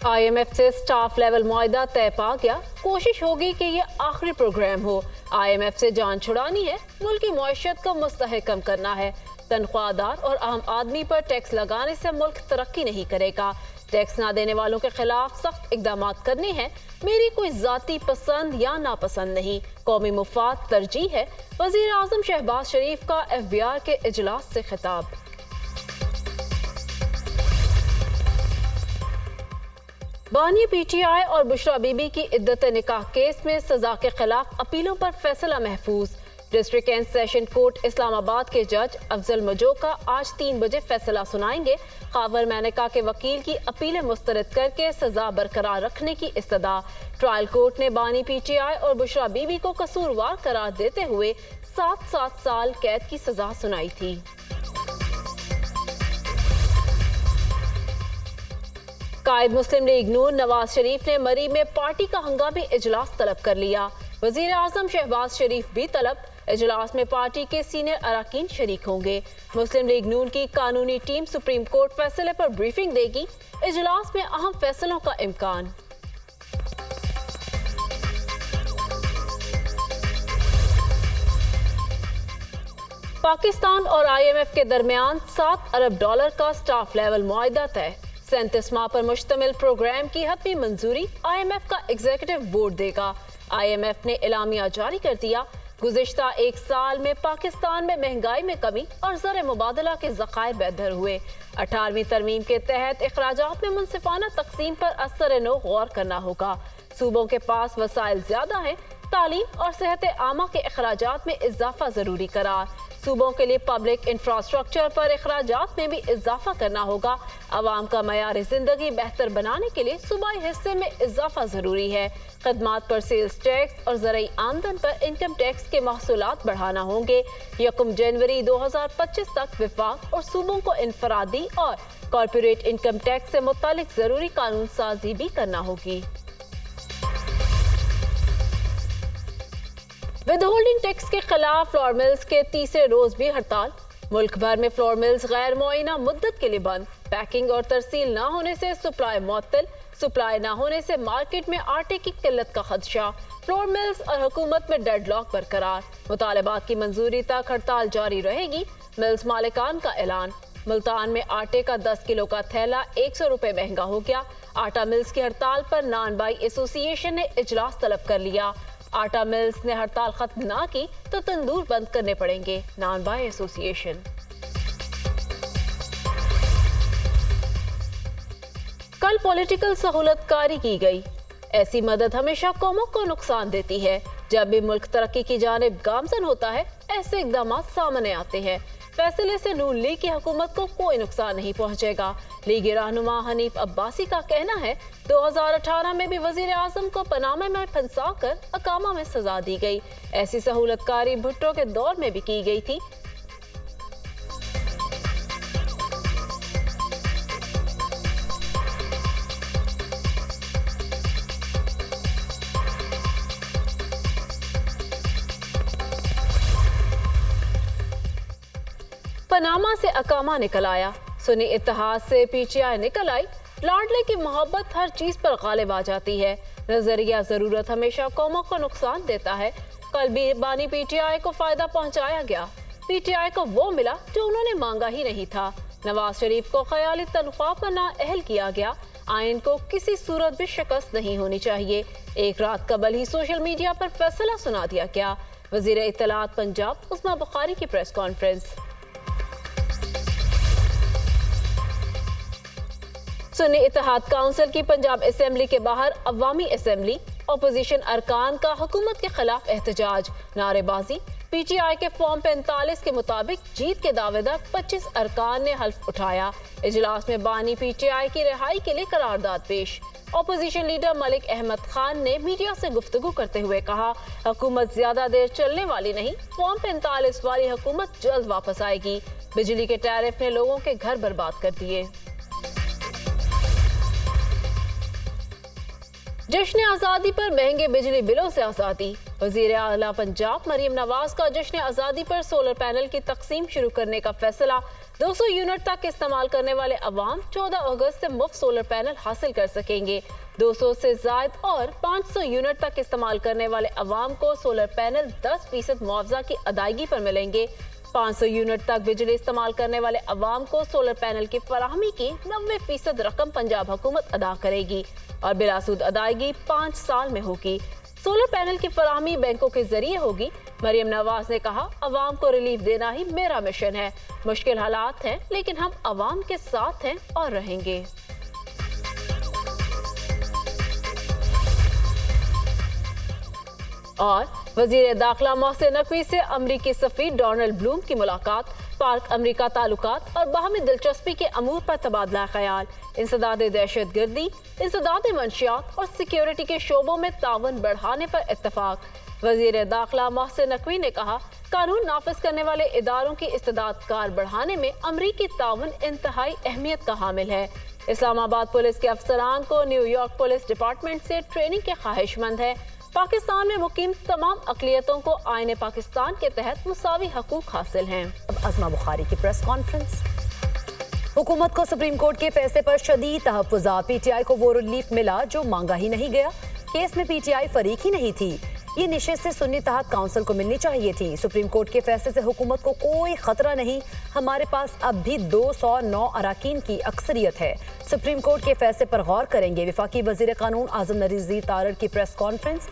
IMF से staff level मुआहदा तय पा गया। कोशिश होगी कि ये आखिरी प्रोग्राम हो। IMF से जान छुड़ानी है, मुल्क की मईशत को मुस्तहकम करना है। तनख्वाहदार और आम आदमी पर टैक्स लगाने से मुल्क तरक्की नहीं करेगा। टैक्स ना देने वालों के खिलाफ सख्त इकदाम करने हैं। मेरी कोई जाती पसंद या नापसंद नहीं, कौमी मुफाद तरजीह है। वजीर आजम शहबाज शरीफ का FBR के इजलास से खिताब। बानी PTI और बुशरा बीबी की इद्दत निकाह केस में सजा के खिलाफ अपीलों पर फैसला महफूज। District and session court Islamabad के जज अफजल मजोका आज 3 बजे फैसला सुनाएंगे। खावर मैनका के वकील की अपीलें मुस्तरद करके सजा बरकरार रखने की इस्तदा। ट्रायल कोर्ट ने बानी PTI और बुशरा बीबी को कसूरवार करार देते हुए 7 साल कैद की सजा सुनाई थी। कायद मुस्लिम लीग नून नवाज शरीफ ने मरी में पार्टी का हंगामी इजलास तलब कर लिया। वजीर आजम शहबाज शरीफ भी तलब। इजलास में पार्टी के सीनियर अरकान शरीक होंगे। मुस्लिम लीग नून की कानूनी टीम सुप्रीम कोर्ट फैसले पर ब्रीफिंग देगी। इजलास में अहम फैसलों का इम्कान। पाकिस्तान और IMF के दरमियान $7 अरब का स्टाफ लेवल मुआहदा तय। 37 माह पर मुश्तमिल प्रोग्राम की हतमी मंजूरी IMF का एग्जीक्यूटिव बोर्ड देगा। IMF ने एलामिया जारी कर दिया। गुज़िश्ता 1 साल में पाकिस्तान में महंगाई में कमी और ज़र मुबादला के ज़खायर बेहतर हुए। 18वीं तरमीम के तहत अखराजात में मुनसिफाना तकसीम पर असर नो गौर करना होगा। सूबों के पास वसाइल ज्यादा हैं। तालीम और सेहत आमा के अखराजात में इजाफा जरूरी करार। सूबों के लिए पब्लिक इंफ्रास्ट्रक्चर पर अखराजात में भी इजाफा करना होगा। अवाम का मयार जिंदगी बेहतर बनाने के लिए सूबाई हिस्से में इजाफा जरूरी है। खदमात पर सेल्स टैक्स और ज़राई आमदन पर इनकम टैक्स के महसूलात बढ़ाना होंगे। 1 जनवरी 2025 तक विफाक और सूबों को इनफरादी और कॉर्पोरेट इनकम टैक्स से मुतालिक जरूरी कानून साजी भी करना होगी। विदहोल्डिंग टैक्स के खिलाफ फ्लोर मिल्स के तीसरे रोज भी हड़ताल। मुल्क भर में फ्लोर मिल्स गैर मुअय्यना मुद्दत के लिए बंद। पैकिंग और तरसील न होने से सप्लाई मुअत्तल। सप्लाई न होने से मार्केट में आटे की किल्लत का खदशा। फ्लोर मिल्स और हुकूमत में डेडलॉक बरकरार। मुतालबात की मंजूरी तक हड़ताल जारी रहेगी। मिल्स मालिकान का ऐलान। मुल्तान में आटे का 10 किलो का थैला 100 रुपए महंगा हो गया। आटा मिल्स की हड़ताल पर नान बाई एसोसिएशन ने इजलास तलब कर लिया। आटा मिल्स ने हड़ताल खत्म ना की तो तंदूर बंद करने पड़ेंगे। नान बाई एसोसिएशन। कल पॉलिटिकल सहूलतकारी की गई। ऐसी मदद हमेशा कौमों को नुकसान देती है। जब भी मुल्क तरक्की की जानिब गामजन होता है, ऐसे इकदाम सामने आते हैं। फैसले से नून लीग की हुकूमत को कोई नुकसान नहीं पहुंचेगा। लीगी रहनुमा हनीफ अब्बासी का कहना है 2018 में भी वजीर आजम को पनामा में फंसा कर अकामा में सजा दी गई। ऐसी सहूलतकारी भुट्टो के दौर में भी की गई थी। पनामा से अकामा निकल आया। सुन्नी इत्तेहाद से PTI निकल आई। लाडले की मोहब्बत हर चीज पर गालिब आ जाती है। नजरिया जरूरत हमेशा कौमों को नुकसान देता है। कल भी बानी PTI को फायदा पहुंचाया गया। PTI को वो मिला जो उन्होंने मांगा ही नहीं था। नवाज शरीफ को ख्याली तनख्वाह पर नाअहल किया गया। आइन को किसी सूरत भी शिकस्त नहीं होनी चाहिए। एक रात कबल ही सोशल मीडिया पर फैसला सुना दिया गया। वजीर इत्तलात पंजाब उस्मा बुखारी की प्रेस कॉन्फ्रेंस। सुन्नी इत्तेहाद काउंसिल की पंजाब असेंबली के बाहर अवामी असेंबली। अपोजिशन अरकान का हुकूमत के खिलाफ एहतजाज, नारेबाजी। PTI के फॉर्म 45 के मुताबिक जीत के दावेदार 25 अरकान ने हल्फ उठाया। इजलास में बानी PTI की रिहाई के लिए करारदाद पेश। अपोजिशन लीडर मलिक अहमद खान ने मीडिया से गुफ्तगू करते हुए कहा, हुकूमत ज्यादा देर चलने वाली नहीं। फॉर्म 45 वाली हुकूमत जल्द वापस आएगी। बिजली के टैरिफ ने लोगों के घर बर्बाद कर दिए। जश्न आज़ादी पर महंगे बिजली बिलों से आज़ादी। वज़ीर आला पंजाब मरीम नवाज का जश्न आज़ादी पर सोलर पैनल की तकसीम शुरू करने का फैसला। 200 यूनिट तक इस्तेमाल करने वाले अवाम 14 अगस्त से मुफ्त सोलर पैनल हासिल कर सकेंगे। 200 से जायद और 500 यूनिट तक इस्तेमाल करने वाले अवाम को सोलर पैनल 10% मुआवजा की अदायगी पर मिलेंगे। 500 यूनिट तक बिजली इस्तेमाल करने वाले अवाम को सोलर पैनल की फराहमी की 90% रकम पंजाब हुकूमत अदा करेगी और बिलासूद अदायगी 5 साल में होगी। सोलर पैनल की फराहमी बैंकों के जरिए होगी। मरियम नवाज ने कहा, अवाम को रिलीफ देना ही मेरा मिशन है। मुश्किल हालात हैं लेकिन हम अवाम के साथ हैं और रहेंगे। और वजीर दाखिला मोहसिन नकवी से अमरीकी सफीर डोनाल्ड ब्लूम की मुलाकात, पाक अमरीका ताल्लुकात और बाहमी दिलचस्पी के अमूर पर तबादला ख्याल, इंसदाद दहशत गर्दी, इंसदाद मंशियात और सिक्योरिटी के शोबों में तावन बढ़ाने पर इत्तफाक। वजीर दाखिला मोहसिन नकवी ने कहा, कानून नाफिज करने वाले इदारों की इस्तेदाद कार बढ़ाने में अमरीकी तावन इंतहाई अहमियत का हामिल है। इस्लामाबाद पुलिस के अफसरान को न्यूयॉर्क पुलिस डिपार्टमेंट से ट्रेनिंग के ख्वाहिशमंद है। पाकिस्तान में मुकीम तमाम अक़लियतों को आईन पाकिस्तान के तहत मुसावी हकूक हासिल हैं। अब अज़मा बुखारी की प्रेस कॉन्फ्रेंस। हुकूमत को सुप्रीम कोर्ट के फैसले पर शदीद तहफ़्फ़ुज़ात। पीटीआई को वो रिलीफ मिला जो मांगा ही नहीं गया। केस में पीटीआई फरीक ही नहीं थी। ये निशिस्त सुन्नी तहत काउंसिल को मिलनी चाहिए थी। सुप्रीम कोर्ट के फैसले से हुकूमत को कोई खतरा नहीं। हमारे पास अब भी 209 अराकीन की अक्सरियत है। सुप्रीम कोर्ट के फैसले पर गौर करेंगे। वफाकी वज़ीर कानून आज़म नज़ीर तारड़ की प्रेस कॉन्फ्रेंस।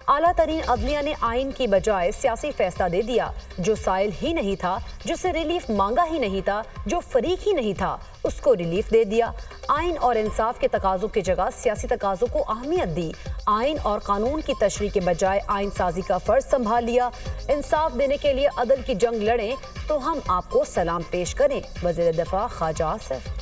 आला तरीन अदलिया ने आइन की बजाय सियासी फैसला दे दिया। जो साइल ही नहीं था, जिससे रिलीफ मांगा ही नहीं था, जो फरीक ही नहीं था, उसको रिलीफ दे दिया। आइन और इंसाफ के तकाजों की जगह सियासी तकाजों को अहमियत दी। आइन और कानून की तशरीह के बजाय आइन साजी का फर्ज संभाल लिया। इंसाफ देने के लिए अदल की जंग लड़ें तो हम आपको सलाम पेश करें। वज़ीर दफ़ा ख्वाजा आसिफ।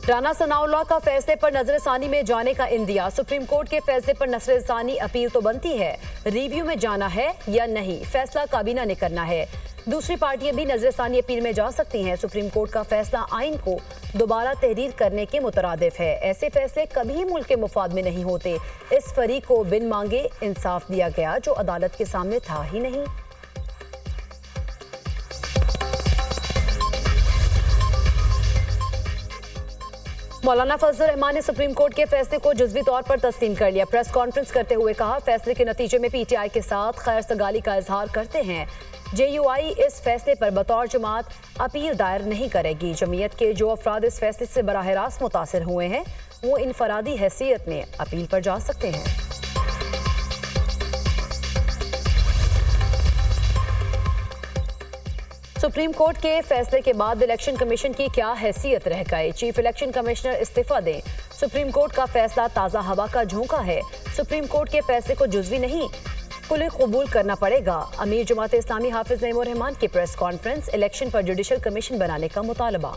राना सनाउल्लाह का फैसले पर नजरसानी में जाने का इंदिया। सुप्रीम कोर्ट के फैसले पर नजरसानी अपील तो बनती है, रिव्यू में जाना है या नहीं, फैसला काबीना ने करना है। दूसरी पार्टियां भी नजरसानी अपील में जा सकती हैं। सुप्रीम कोर्ट का फैसला आइन को दोबारा तहरीर करने के मुतरादिफ है। ऐसे फैसले कभी मुल्क के मुफाद में नहीं होते। इस फरीक को बिन मांगे इंसाफ दिया गया जो अदालत के सामने था ही नहीं। मौलाना फजल रहमान ने सुप्रीम कोर्ट के फैसले को जुज़वी तौर पर तस्लीम कर लिया। प्रेस कॉन्फ्रेंस करते हुए कहा, फैसले के नतीजे में पीटीआई के साथ खैर सगाली का इजहार करते हैं। जेयूआई इस फैसले पर बतौर जमात अपील दायर नहीं करेगी। जमीयत के जो अफराद इस फैसले से बराह रास्त मुतासिर हुए हैं वो इनफरादी हैसियत में अपील पर जा सकते हैं। सुप्रीम कोर्ट के फैसले के बाद इलेक्शन कमीशन की क्या हैसियत रह गई? चीफ इलेक्शन कमिश्नर इस्तीफा दें। सुप्रीम कोर्ट का फैसला ताज़ा हवा का झोंका है। सुप्रीम कोर्ट के फैसले को जुज़वी नहीं कुल्ली कबूल करना पड़ेगा। अमीर जमात इस्लामी हाफिज नईमुर रहमान की प्रेस कॉन्फ्रेंस। इलेक्शन पर जुडिशल कमीशन बनाने का मुतालबा।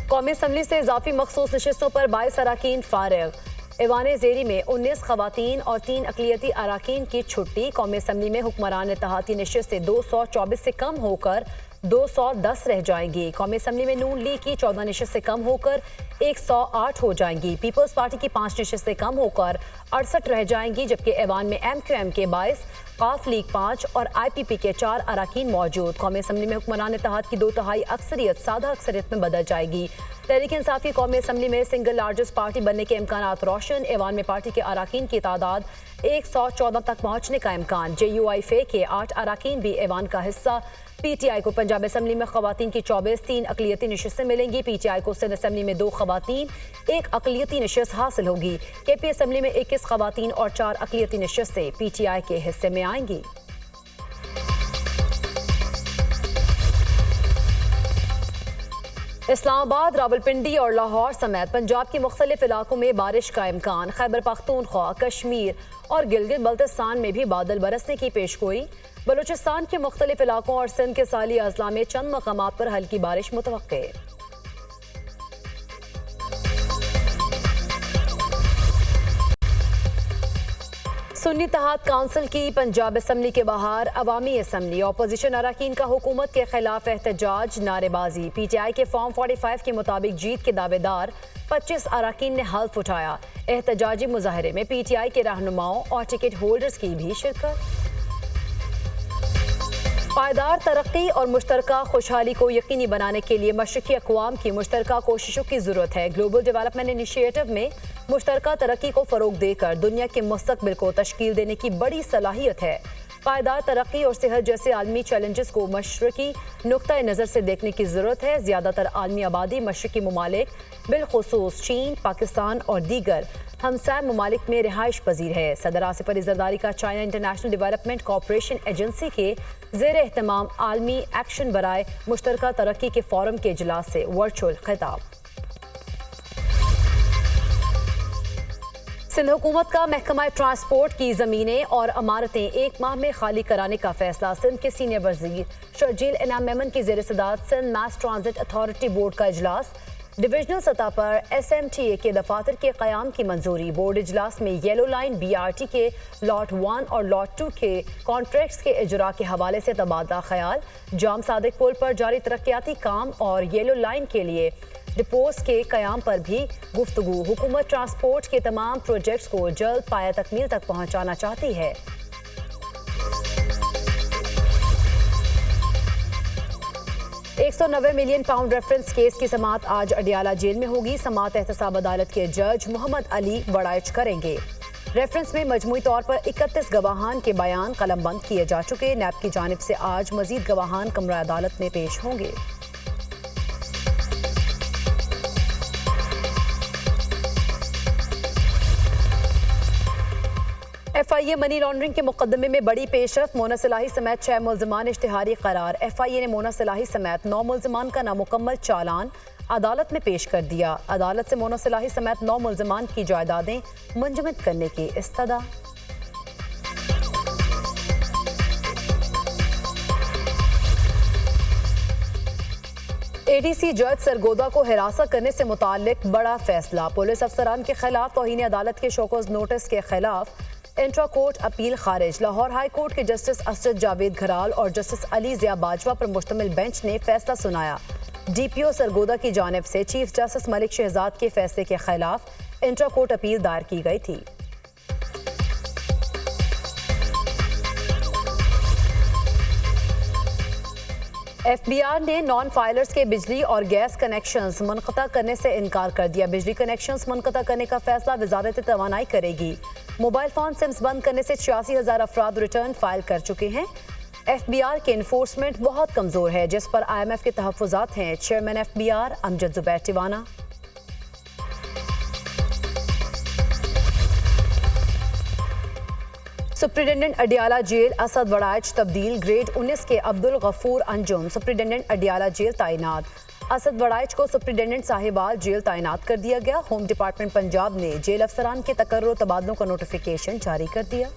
कौमी असम्बली से इजाफी मखसूस नशिस्तों पर 22 अराकीन फारिग। ऐवान ज़ेरी में 19 खवातीन और 3 अक़लियती अराकीन की छुट्टी। कौमी असम्बली में हुक्मरान इत्तेहादी नशिस्तें 224 से कम होकर 210 रह जाएंगी। कौमी असम्बली में नून लीग की 14 नशिस्तें कम होकर 108 हो जाएंगी। पीपल्स पार्टी की 5 नशिस्तें कम होकर 68 रह जाएंगी, जबकि ऐवान में MQM के 22, काफ लीग 5 और IPP के 4 अराकीन मौजूद। कौमी असम्बली में हुक्मरान इत्तेहाद की 2/3 अक्सरियत सादा अक्सरियत में बदल जाएगी। तहरीक इंसाफी कौमी असम्बली में सिंगल लार्जेस्ट पार्टी बनने के इम्कानात रोशन। ऐवान में पार्टी के अराकीन की तादाद 114 तक पहुँचने का इम्कान। JUI फे के 8 अराकीन भी ऐवान का हिस्सा। PTI को पंजाब असम्बली में खवातीन की 24, 3 अक़लियती नशिस्तें मिलेंगी। PTI को सिंध असम्बली में 2 खवातीन, 1 अक़लियती नशिस्त हासिल होगी। KP असम्बली में 21 खवातीन और 4 अक़लियती नशिस्तें PTI के हिस्से में आएंगी। इस्लामाबाद, रावलपिंडी और लाहौर समेत पंजाब के मुख्तलिफ इलाकों में बारिश का इम्कान। खैबर पख्तूनख्वा, कश्मीर और गिलगित बल्तिस्तान में भी बादल बरसने की पेशगोई। बलूचिस्तान के मुख्तलिफ इलाकों और सिंध के साली अजला में चंद मकामात पर हल्की बारिश मुतवक्के। सुन्नी इत्तेहाद काउंसिल की पंजाब असम्बली के बाहर अवामी असम्बली, ऑपोजिशन अरकान का हुकूमत के खिलाफ एहतजाज, नारेबाजी। PTI के फॉर्म 45 के मुताबिक जीत के दावेदार 25 अरकान ने हल्फ उठाया। एहतजाजी मुजाहरे में PTI के रहनुमाओं और टिकट होल्डर्स की भी शिरकत। पायदार तरक्की और मुश्तरका खुशहाली को यकीनी बनाने के लिए मशरकी अक़वाम की मुश्तरका कोशिशों की ज़रूरत है। ग्लोबल डेवलपमेंट इनिशिएटिव में मुश्तरका तरक्की को फ़रोग देकर दुनिया के मुस्तक़बिल को तश्कील देने की बड़ी सलाहियत है। पायदार तरक्की और सेहत जैसे आलमी चैलेंजेस को मशरकी नुक्ता नज़र से देखने की ज़रूरत है। ज़्यादातर आलमी आबादी मशरकी ममालिक बिलखुसूस चीन, पाकिस्तान और दीगर हमसाय ममालिक में रिहाइश पजीर है। सदर आसिफ अली जरदारी का China International Development Cooperation Agency के ज़ेर एहतमाम आलमी एक्शन बराए मुश्तरका तरक्की के फोरम के इजलास से वर्चुअल खिताब। सिंध हुकूमत का महकमा ट्रांसपोर्ट की ज़मीनें और इमारतें 1 माह में खाली कराने का फैसला। सिंध के सीनियर वज़ीर शर्जील इनाम मेमन की ज़ेर सदारत Sindh Mass Transit Authority Board का इजलास। डिविजनल सतह पर SMTA के दफातर के क़याम की मंजूरी। बोर्ड इजलास में येलो लाइन BRT के लॉट 1 और लॉट 2 के कॉन्ट्रैक्ट्स के इजरा के हवाले से तबादला ख्याल। जाम सादिक पुल पर जारी तरक्याती काम और येलो लाइन के लिए डिपोज के क़याम पर भी गुफ्तगू। हुकूमत ट्रांसपोर्ट के तमाम प्रोजेक्ट्स को जल्द पाया तकमील तक पहुँचाना चाहती है। £190 मिलियन रेफरेंस केस की समाअत आज अडियाला जेल में होगी। समाअत एहतसाब अदालत के जज मोहम्मद अली वड़ाइच करेंगे। रेफरेंस में मजमूई तौर पर 31 गवाहान के बयान कलमबंद किए जा चुके। नैब की जानिब से आज मजीद गवाहान कमरा अदालत में पेश होंगे। FIA मनी लॉन्ड्रिंग के मुकदमे में बड़ी पेशरफ। मोना सलाही समेत 6 मुल्ज़िमान इश्तिहारी करार। FIA ने मोना सलाही समेत 9 मुल्ज़िमान का नामुकम्मल चालान अदालत में पेश कर दिया। अदालत से मोना सलाही समेत 9 मुल्ज़िमान की जायदादें मुंजमद करने की इस्तदा। ADC जज सरगोदा को हिरासत करने से मुताल्लिक बड़ा फैसला। पुलिस अफसरान के खिलाफ तौहीन अदालत के शोकॉज नोटिस के खिलाफ इंट्रा कोर्ट अपील खारिज। लाहौर हाई कोर्ट के जस्टिस असद जावेद घराल और जस्टिस अली ज़िया बाजवा पर मुश्तमिल बेंच ने फैसला सुनाया। DPO सरगोदा की जानिब से चीफ जस्टिस मलिक शहजाद के फैसले के खिलाफ इंट्रा कोर्ट अपील दायर की गई थी। FBR ने नॉन फाइलर्स के बिजली और गैस कनेक्शंस मुनक़ता करने से इनकार कर दिया। बिजली कनेक्शंस मुनक़ता करने का फैसला वज़ारत तवानाई करेगी। मोबाइल फ़ोन सिम्स बंद करने से 86,000 अफराद रिटर्न फाइल कर चुके हैं। FBR के इन्फोर्समेंट बहुत कमज़ोर है, जिस पर IMF के तहफ़्फ़ुज़ात हैं। Chairman FBR Amjad Zubair Tiwana. Superintendent Adiala jail Asad Waraich तब्दील। ग्रेड 19 के अब्दुल गफूर अंजुम सुप्रिटेंडेंट अडियाला जेल तैनात। असद वड़ाइच को सुप्रिटेंडेंट साहिबाल जेल तैनात कर दिया गया। होम डिपार्टमेंट पंजाब ने जेल अफसरान के तकर्रुर तबादलों का नोटिफिकेशन जारी कर दिया।